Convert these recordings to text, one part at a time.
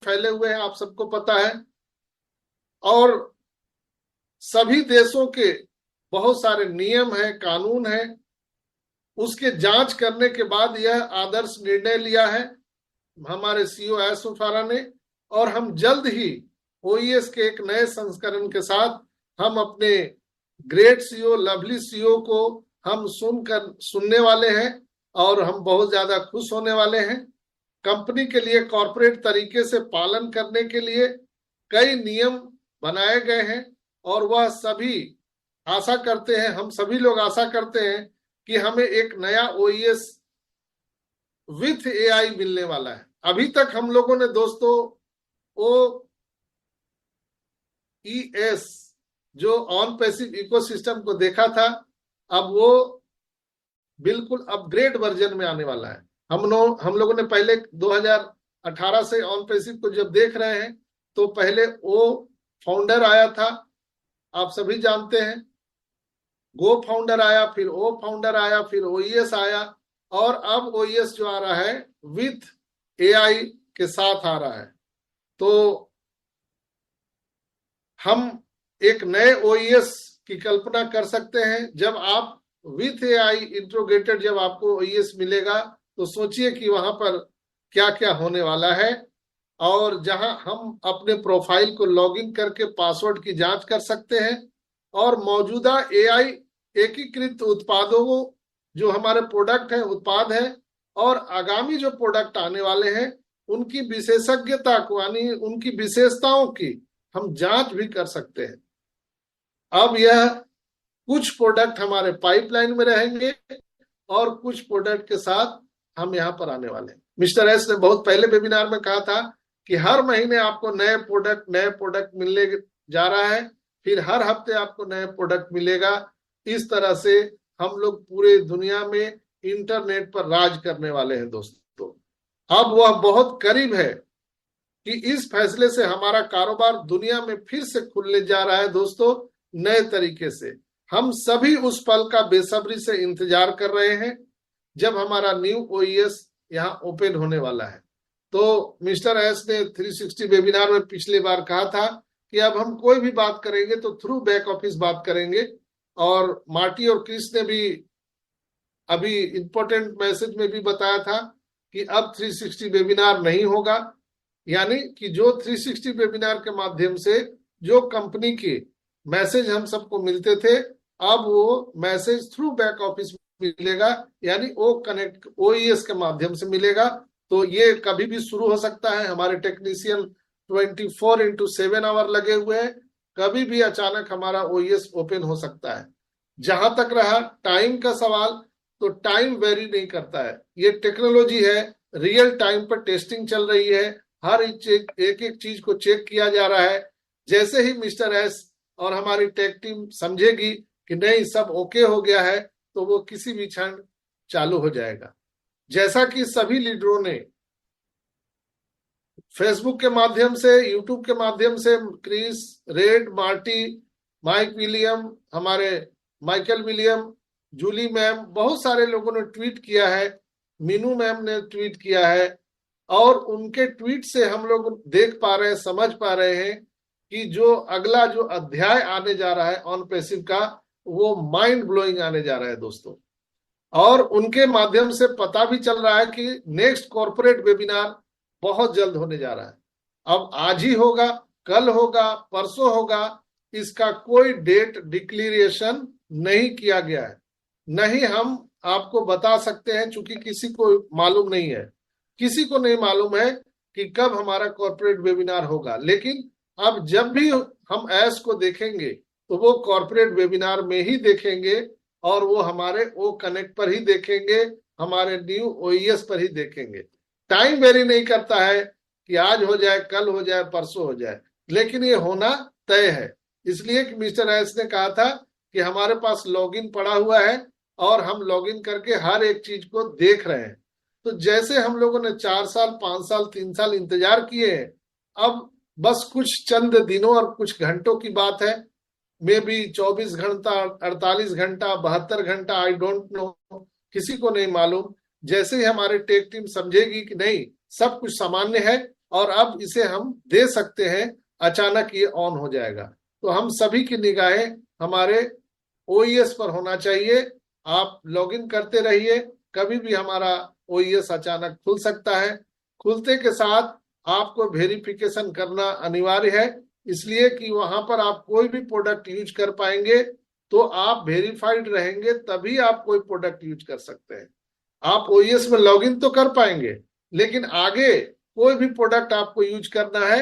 फैले हुए हैं, आप सबको पता है। और सभी देशों के बहुत सारे नियम है, कानून है, उसके जांच करने के बाद यह आदर्श निर्णय लिया है हमारे सीईओ एसोफारा ने। और हम जल्द ही ओईएस के एक नए संस्करण के साथ हम अपने ग्रेट सीईओ, लवली सीईओ को हम सुनने वाले हैं और हम बहुत ज्यादा खुश होने वाले हैं। कंपनी के लिए कॉर्पोरेट तरीके से पालन करने के लिए कई नियम बनाए गए हैं और वह सभी आशा करते हैं, हम सभी लोग आशा करते हैं कि हमें एक नया ओईएस विथ एआई मिलने वाला है। अभी तक हम लोगों ने दोस्तों ओईएस जो ऑन पैसिव इकोसिस्टम को देखा था, अब वो बिल्कुल अपग्रेड वर्जन में आने वाला है। हम लोगों ने पहले 2018 से ऑन पैसिव को जब देख रहे हैं तो पहले ओ फाउंडर आया था, आप सभी जानते हैं। गो फाउंडर आया, फिर ओ फाउंडर आया, फिर ओईएस आया, और अब ओईएस जो आ रहा है विथ एआई के साथ आ रहा है। तो हम एक नए ओईएस की कल्पना कर सकते हैं। जब आप विथ एआई इंट्रोगेटेड जब आपको ओईएस मिलेगा तो सोचिए कि वहां पर क्या क्या होने वाला है। और जहां हम अपने प्रोफाइल को लॉगिन करके पासवर्ड की जांच कर सकते हैं और मौजूदा एआई एकीकृत उत्पादों जो हमारे प्रोडक्ट हैं, उत्पाद हैं, और आगामी जो प्रोडक्ट आने वाले हैं उनकी विशेषज्ञता को, यानी उनकी विशेषताओं की हम जांच भी कर सकते हैं। अब यह कुछ प्रोडक्ट हमारे पाइपलाइन में रहेंगे और कुछ प्रोडक्ट के साथ हम यहाँ पर आने वाले हैं। मिस्टर एस ने बहुत पहले वेबिनार में कहा था कि हर महीने आपको नए प्रोडक्ट मिलने जा रहा है, फिर हर हफ्ते आपको नए प्रोडक्ट मिलेगा। इस तरह से हम लोग पूरे दुनिया में इंटरनेट पर राज करने वाले हैं दोस्तों। अब वह बहुत करीब है कि इस फैसले से हमारा कारोबार दुनिया में फिर से खुलने जा रहा है दोस्तों, नए तरीके से। हम सभी उस पल का बेसब्री से इंतजार कर रहे हैं जब हमारा न्यू ओईएस यहाँ ओपन होने वाला है। तो मिस्टर एस ने 360 वेबिनार में पिछली बार कहा था कि अब हम कोई भी बात करेंगे तो थ्रू बैक ऑफिस बात करेंगे, और मार्टी और क्रिस ने भी अभी इंपॉर्टेंट मैसेज में भी बताया था कि अब 360 वेबिनार नहीं होगा। यानी कि जो 360 वेबिनार के माध्यम से जो कंपनी के मैसेज हम सबको मिलते थे, अब वो मैसेज थ्रू बैक ऑफिस मिलेगा, यानी ओ कनेक्ट ओईएस के माध्यम से मिलेगा। तो ये कभी भी शुरू हो सकता है। हमारे टेक्नीशियन 24/7 आवर लगे हुए हैं, कभी भी अचानक हमारा ओईएस ओपन हो सकता है। जहां तक रहा टाइम का सवाल, तो टाइम वेरी नहीं करता है। ये टेक्नोलॉजी है, रियल टाइम पर टेस्टिंग चल रही है, हर एक एक चीज को चेक किया जा रहा है। जैसे ही मिस्टर एस और हमारी टेक टीम समझेगी कि नहीं सब ओके हो गया है, तो वो किसी भी क्षण चालू हो जाएगा। जैसा कि सभी लीडरों ने फेसबुक के माध्यम से, यूट्यूब के माध्यम से, Chris, Red, Marty, Mike William, हमारे माइकल विलियम, जूली मैम, बहुत सारे लोगों ने ट्वीट किया है, मीनू मैम ने ट्वीट किया है, और उनके ट्वीट से हम लोग देख पा रहे हैं, समझ पा रहे हैं कि जो अगला जो अध्याय आने जा रहा है ऑन पैसिव का, वो माइंड ब्लोइंग आने जा रहा है दोस्तों। और उनके माध्यम से पता भी चल रहा है कि नेक्स्ट कॉर्पोरेट वेबिनार बहुत जल्द होने जा रहा है। अब आज ही होगा, कल होगा, परसों होगा, इसका कोई डेट डिक्लेरेशन नहीं किया गया है। नहीं हम आपको बता सकते हैं, चूंकि किसी को मालूम नहीं है, किसी को नहीं मालूम है कि कब हमारा कॉर्पोरेट वेबिनार होगा। लेकिन अब जब भी हम एस को देखेंगे तो वो कॉर्पोरेट वेबिनार में ही देखेंगे, और वो हमारे ओ कनेक्ट पर ही देखेंगे, हमारे न्यू ओईएस पर ही देखेंगे। टाइम वेरी नहीं करता है कि आज हो जाए, कल हो जाए, परसों हो जाए, लेकिन ये होना तय है। इसलिए कि मिस्टर एस ने कहा था कि हमारे पास लॉगिन पड़ा हुआ है और हम लॉगिन करके हर एक चीज को देख रहे हैं। तो जैसे हम लोगों ने 4 साल, 5 साल, 3 साल इंतजार किए हैं, अब बस कुछ चंद दिनों और कुछ घंटों की बात है। मे बी 24 घंटा, 48 घंटा, 72 घंटा, आई डोंट नो, किसी को नहीं मालूम। जैसे ही हमारे टेक टीम समझेगी कि नहीं सब कुछ सामान्य है और अब इसे हम दे सकते हैं, अचानक ये ऑन हो जाएगा। तो हम सभी की निगाहें हमारे ओईएस पर होना चाहिए। आप लॉगिन करते रहिए, कभी भी हमारा ओईएस अचानक खुल सकता है। खुलते के साथ आपको वेरिफिकेशन करना अनिवार्य है, इसलिए कि वहां पर आप कोई भी प्रोडक्ट यूज कर पाएंगे तो आप वेरीफाइड रहेंगे, तभी आप कोई प्रोडक्ट यूज कर सकते हैं। आप ओईएस में लॉगिन तो कर पाएंगे, लेकिन आगे कोई भी प्रोडक्ट आपको यूज करना है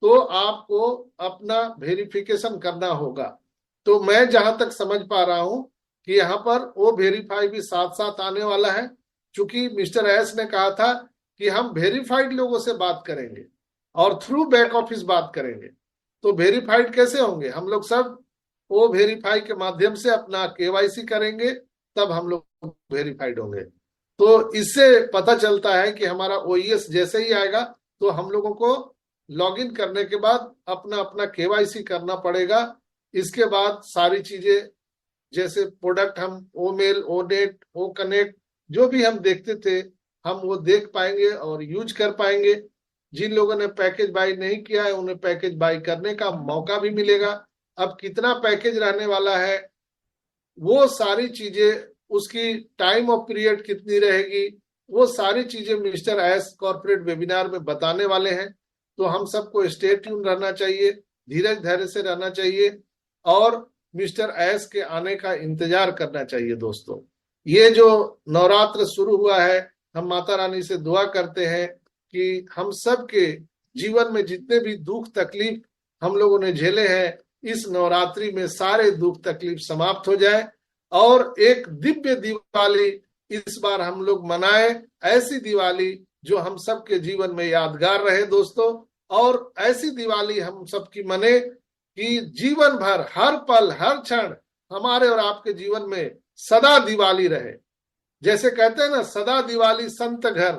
तो आपको अपना वेरिफिकेशन करना होगा। तो मैं जहां तक समझ पा रहा हूं कि यहाँ पर वो वेरीफाई भी साथ साथ आने वाला है, क्योंकि मिस्टर एस ने कहा था कि हम वेरीफाइड लोगों से बात करेंगे और थ्रू बैक ऑफिस बात करेंगे। तो वेरीफाइड कैसे होंगे? हम लोग सब वो वेरीफाई के माध्यम से अपना केवाईसी करेंगे, तब हम लोग वेरीफाइड होंगे। तो इससे पता चलता है कि हमारा ओईएस जैसे ही आएगा तो हम लोगों को लॉगिन करने के बाद अपना अपना केवाईसी करना पड़ेगा। इसके बाद सारी चीजें, जैसे प्रोडक्ट हम ओ मेल, ओ नेट, ओ कनेक्ट जो भी हम देखते थे, हम वो देख पाएंगे और यूज कर पाएंगे। जिन लोगों ने पैकेज बाई नहीं किया है उन्हें पैकेज बाई करने का मौका भी मिलेगा। अब कितना पैकेज रहने वाला है, वो सारी चीजें, उसकी टाइम ऑफ पीरियड कितनी रहेगी, वो सारी चीजें मिस्टर एस कॉर्पोरेट वेबिनार में बताने वाले हैं। तो हम सबको स्टे ट्यून रहना चाहिए, धीरज धैर्य से रहना चाहिए और मिस्टर एस के आने का इंतजार करना चाहिए। दोस्तों, ये जो नवरात्र शुरू हुआ है, हम माता रानी से दुआ करते हैं कि हम सब के जीवन में जितने भी दुख तकलीफ हम लोगों ने झेले हैं, इस नवरात्रि में सारे दुख तकलीफ समाप्त हो जाए और एक दिव्य दिवाली इस बार हम लोग मनाए। ऐसी दिवाली जो हम सब के जीवन में यादगार रहे दोस्तों, और ऐसी दिवाली हम सबकी मने कि जीवन भर, हर पल, हर क्षण हमारे और आपके जीवन में सदा दिवाली रहे। जैसे कहते हैं ना, सदा दिवाली संत घर।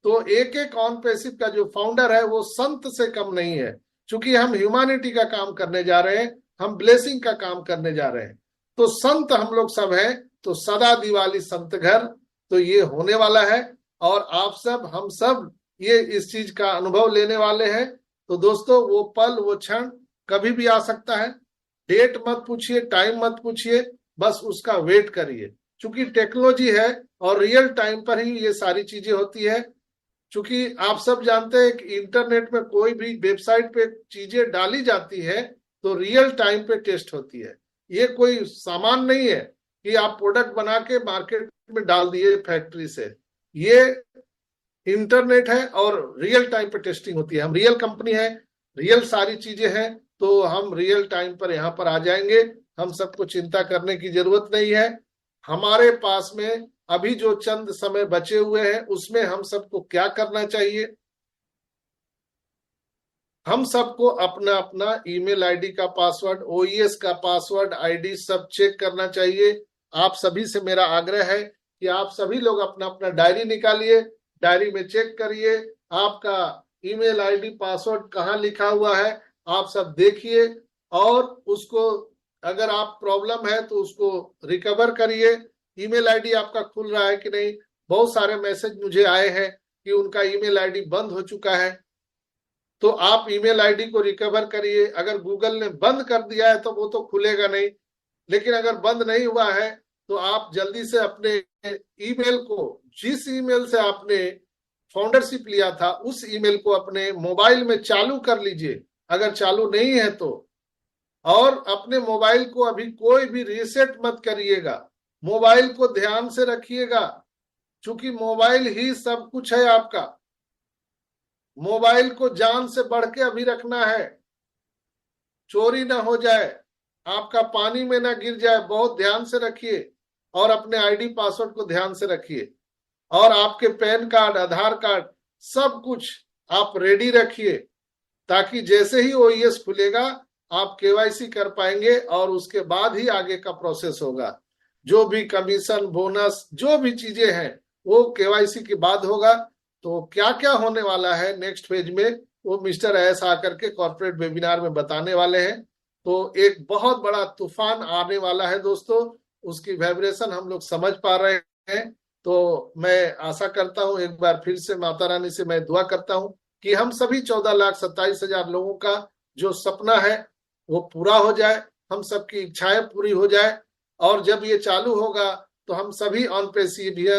तो एक एक ऑन पैसिव का जो फाउंडर है वो संत से कम नहीं है, क्योंकि हम ह्यूमैनिटी का काम करने जा रहे हैं, हम ब्लेसिंग का काम करने जा रहे हैं। तो संत हम लोग सब हैं, तो सदा दिवाली संत घर। तो ये होने वाला है और आप सब, हम सब ये इस चीज का अनुभव लेने वाले हैं। तो दोस्तों, वो पल, वो क्षण कभी भी आ सकता है। डेट मत पूछिए, टाइम मत पूछिए, बस उसका वेट करिए, क्योंकि टेक्नोलॉजी है और रियल टाइम पर ही ये सारी चीजें होती है। क्योंकि आप सब जानते हैं कि इंटरनेट में कोई भी वेबसाइट पे चीजें डाली जाती है तो रियल टाइम पे टेस्ट होती है। ये कोई सामान नहीं है कि आप प्रोडक्ट बना के मार्केट में डाल दिए फैक्ट्री से। ये इंटरनेट है और रियल टाइम पे टेस्टिंग होती है। हम रियल कंपनी है, रियल सारी चीजें हैं, तो हम रियल टाइम पर यहाँ पर आ जाएंगे। हम सबको चिंता करने की जरूरत नहीं है। हमारे पास में अभी जो चंद समय बचे हुए हैं उसमें हम सबको क्या करना चाहिए? हम सबको अपना अपना ईमेल आईडी का पासवर्ड, ओईएस का पासवर्ड, आईडी सब चेक करना चाहिए। आप सभी से मेरा आग्रह है कि आप सभी लोग अपना अपना डायरी निकालिए, डायरी में चेक करिए आपका ईमेल आईडी पासवर्ड कहाँ लिखा हुआ है। आप सब देखिए और उसको, अगर आप प्रॉब्लम है तो उसको रिकवर करिए। ईमेल आईडी आपका खुल रहा है कि नहीं? बहुत सारे मैसेज मुझे आए हैं कि उनका ईमेल आईडी बंद हो चुका है, तो आप ईमेल आईडी को रिकवर करिए। अगर गूगल ने बंद कर दिया है तो वो तो खुलेगा नहीं, लेकिन अगर बंद नहीं हुआ है तो आप जल्दी से अपने ईमेल को, जिस ईमेल से आपने फाउंडरशिप लिया था उस ईमेल को अपने मोबाइल में चालू कर लीजिए, अगर चालू नहीं है तो। और अपने मोबाइल को अभी कोई भी रीसेट मत करिएगा, मोबाइल को ध्यान से रखिएगा, क्योंकि मोबाइल ही सब कुछ है आपका। मोबाइल को जान से बढ़ के अभी रखना है, चोरी ना हो जाए, आपका पानी में ना गिर जाए, बहुत ध्यान से रखिए। और अपने आईडी पासवर्ड को ध्यान से रखिए, और आपके पैन कार्ड, आधार कार्ड, सब कुछ आप रेडी रखिए, ताकि जैसे ही ओईएस खुलेगा आप केवाईसी कर पाएंगे और उसके बाद ही आगे का प्रोसेस होगा। जो भी कमीशन, बोनस, जो भी चीजें हैं वो केवाईसी के बाद होगा। तो क्या क्या होने वाला है नेक्स्ट फेज में, वो मिस्टर एस आकर के कॉर्पोरेट वेबिनार में बताने वाले हैं। तो एक बहुत बड़ा तूफान आने वाला है दोस्तों, उसकी वाइब्रेशन हम लोग समझ पा रहे हैं। तो मैं आशा करता हूं, एक बार फिर से माता रानी से मैं दुआ करता हूं कि हम सभी 14,27,000 लोगों का जो सपना है वो पूरा हो जाए, हम सबकी इच्छाएं पूरी हो जाए। और जब ये चालू होगा तो हम सभी ऑन पेसिवियर